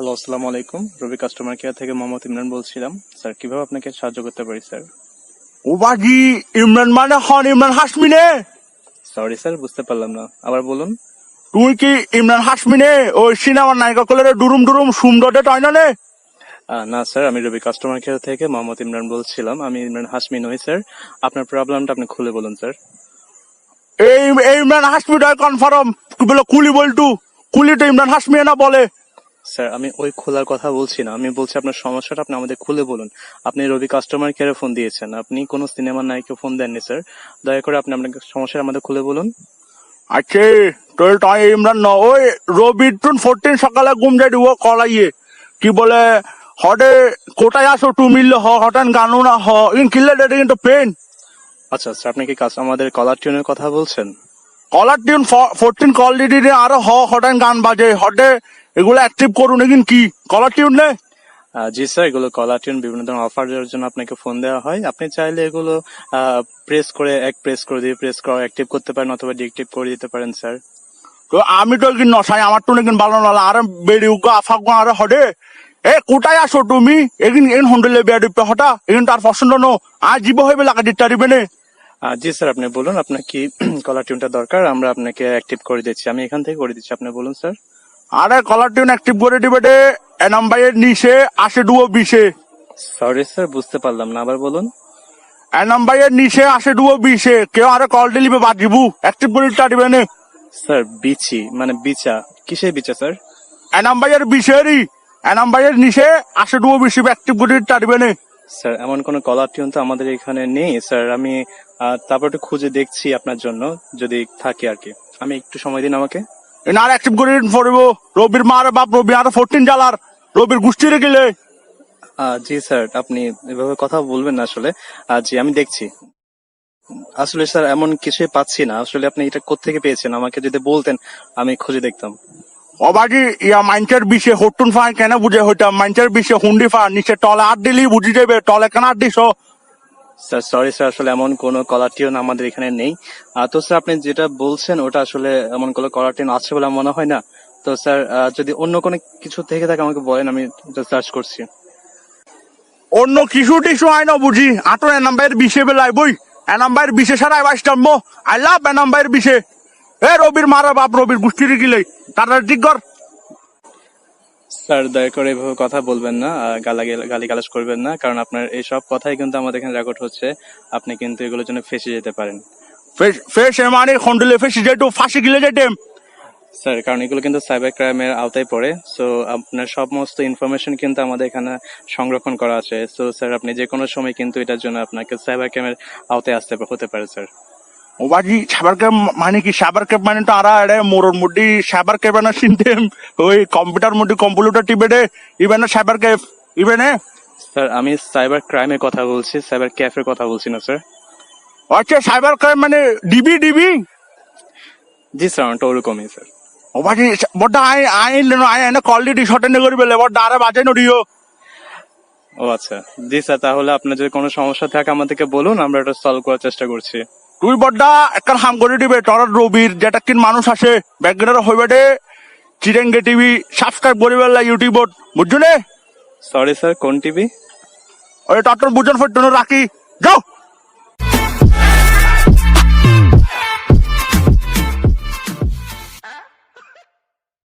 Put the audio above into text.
Hello, আসসালামু আলাইকুম। রবি customer care থেকে মোহাম্মদ ইমরান বলছিলাম। স্যার, কিভাবে আপনাকে সাহায্য করতে পারি স্যার? ও বাজি ইমরান মানে হন ইমরান হাসমিনে। সরি স্যার, বুঝতে পারলাম না, আবার বলুন। তুই কি ইমরান হাসমিনে ওই সিনেমার নায়িকা কলের ডুরুম ডুরুম সুমডটে টয় না নে? না স্যার, আমি রবি কাস্টমার কেয়ার থেকে মোহাম্মদ ইমরান বলছিলাম। আমি ইমরান হাসমি নই স্যার। আপনার প্রবলেমটা আপনি খুলে বলুন স্যার। এই এই ইমরান হাসমি টয় কনফার্ম কি বলে কুলি বলটু কুলি তো ইমরান হাসমি না বলে। স্যার, আমি ওই খোলার কথা বলছি না, আমি বলছি আপনার সমস্যাটা আপনি আমাদের খুলে বলুন। আপনি রবি কাস্টমার কেয়ারে ফোন দিয়েছেন, আপনি কোনো সিনেমার নায়িকা ফোন দেননি স্যার। দয়া করে আপনি আপনার সমস্যাটা আমাদের খুলে বলুন। আচ্ছা তোর টয় ইমরান ন ওই রবি টুন 14 সকালে ঘুম যাই দিব কলাইয়ে কি বলে হডে কোটায় আসো টু মিললে হটান গানো না ইন কিল্লে ডেটে কিন্তু পেন আচ্ছা স্যার, আপনি কি আমাদের কলার টিউনের কথা বলছেন? কলার টিউন 14 কল দিদি আরো হটান গান বাজে হটে এগুলো অ্যাক্টিভ করুন এগিন কি কলার টিউন নে। জি স্যার, এগুলো কলার টিউন বিভিন্ন ধরনের অফার দেওয়ার জন্য আপনাকে ফোন দেওয়া হয়। আপনি চাইলে এগুলো প্রেস করে প্রেস করে অ্যাক্টিভ করতে পারেন অথবা ডিএক্টিভ করে দিতে পারেন স্যার। তো আমি তো এগিন নসাই আমার তো এগিন ভালো নালা আরে বেড়ি উগা আফাক আরে হডে এ কোটায় আসো তুমি এগিন এন হন্ডলে বেড়ি হটা এগিন তার পছন্দ নো আজ জীব হইবে লাগা দিতে পারিবে নে। জি স্যার, আপনি বলুন আপনার কি কলার টিউনটা দরকার, আমরা আপনাকে অ্যাক্টিভ করে দিচ্ছি। আমি এখান থেকে করে দিচ্ছি, আপনি বলুন স্যার। আরে কলার টিউন অ্যাক্টিভ করে দিবে দে এ নাম্বারের নিচে আসে ডুয়ো বিশে। সরি স্যার, বুঝতে পারলাম না, আবার বলুন। এ নাম্বারের নিচে আসে ডুয়ো বিশে কেউ আরে কল দিলিবে বাজিবু অ্যাক্টিভ করে দিতে পারিবে নে। স্যার, বিচি মানে বিচা, কিসের বিচা স্যার? এ নাম্বারের বিশেরই এ নাম্বারের নিচে আসে ডুয়ো বিশে অ্যাক্টিভ করে দিতে পারিবে নে। স্যার, এমন কোনো কলার টিউন তো আমাদের এখানে নেই স্যার। আমি তারপর একটু খুঁজে দেখছি আপনার জন্য, যদি থাকে আর কি। আমি একটু সময় দিন আমাকে। আর অ্যাক্টিভ করে পড়ব রবির মার বাপ রবি আর 14 জালার রবির গোষ্ঠীরে গেলে। জি স্যার, আপনি এভাবে কথা বলবেন না আসলে। জি, আমি দেখছি। আসলে স্যার, এমন কিছুই পাচ্ছি না। আসলে আপনি এটা কোত্থেকে পেয়েছেন, আমাকে যদি বলতেন আমি খুঁজে দেখতাম। অবাজি ইয়া মাইন্সের বিষে হটুন ফাই কেন বুঝে হইতাম মাইন্সের বিষে হুন্ডি ফা নিচে টলে আট দিলি বুঝি যাবে টলে কেন আট দিস। স্যার সরি স্যার, আসলে এমন কোনো কলার টিউন আমাদের এখানে নেই। তো স্যার, আপনি যেটা বলছেন ওটা আসলে এমন কোনো কলার টিউন আছে বলে আমার মনে হয় না। তো স্যার, যদি অন্য কোনো কিছু থেকে থাকে আমাকে বলেন, আমি সার্চ করছি। অন্য কিছু টিসু আই না বুঝি আটো এ নাম্বারের বিষে বেলাই বই এ নাম্বারের বিষে সারাই বাইস্টাম আই লাভ এ নাম্বারের বিষে এ রবির মারা বাপ রবির গোষ্ঠীরে গিলে তারা ঠিক কর। স্যার, দয়া করে এভাবে কথা বলবেন না, গালি গালাজ করবেন না, কারণ আপনার এই সব কথাই কিন্তু আমাদের এখানে রেকর্ড হচ্ছে। আপনি কিন্তু এগুলোর জন্য ফেঁসে যেতে পারেন। ফেস এমানি খন্ডলে ফেস যেটু ফাঁসি গিলে যেতেম। স্যার, কারণ এগুলো কিন্তু সাইবার ক্রাইমের আওতায় পড়ে। সো আপনার সমস্ত ইনফরমেশন কিন্তু আমাদের এখানে সংরক্ষণ করা আছে। সো স্যার, আপনি যে কোনো সময় কিন্তু এটার জন্য আপনাকে সাইবার ক্রাইমের আওতায় আসতে হতে পারে স্যার। ওবাজি সাবার ক্যাব মানে কি সাবার ক্যাব মানে তো আরা এড়ে মোরর মুডি সাবার ক্যাব না চিনতেম ওই কম্পিউটার মুডি কম্পিউটার টিপে দে ইভেন সাবার ক্যাব ইভেন স্যার, আমি সাইবার ক্রাইমের কথা বলছি, সাইবার ক্যাফের কথা বলছি না স্যার। আচ্ছা সাইবার ক্রাইম মানে ডিবি ডিবি। জি স্যার, ওটা ওরকমই স্যার। ওবাজি বড় আই আই লেনো আই এনে কল দি শর্টেন করি বেলে বড় আরে বাজে নডিও। ও আচ্ছা, জি স্যার, তাহলে আপনার যদি কোনো সমস্যা থাকে আমাদেরকে বলুন, আমরা এটা সলভ করার চেষ্টা করছি। তুই বড় একটা হাম করে দিবে তোর রবির যেটা কিন মানুষ আসে ব্যাকগ্রাউন্ড হইবে দে চিরেঙ্গে টিভি সাবস্ক্রাইব করি বেলা ইউটিউবত বুঝছো নে। সরি স্যার, কোন টিভি? ওই টটর বুঝন ফটন রাখি যাও।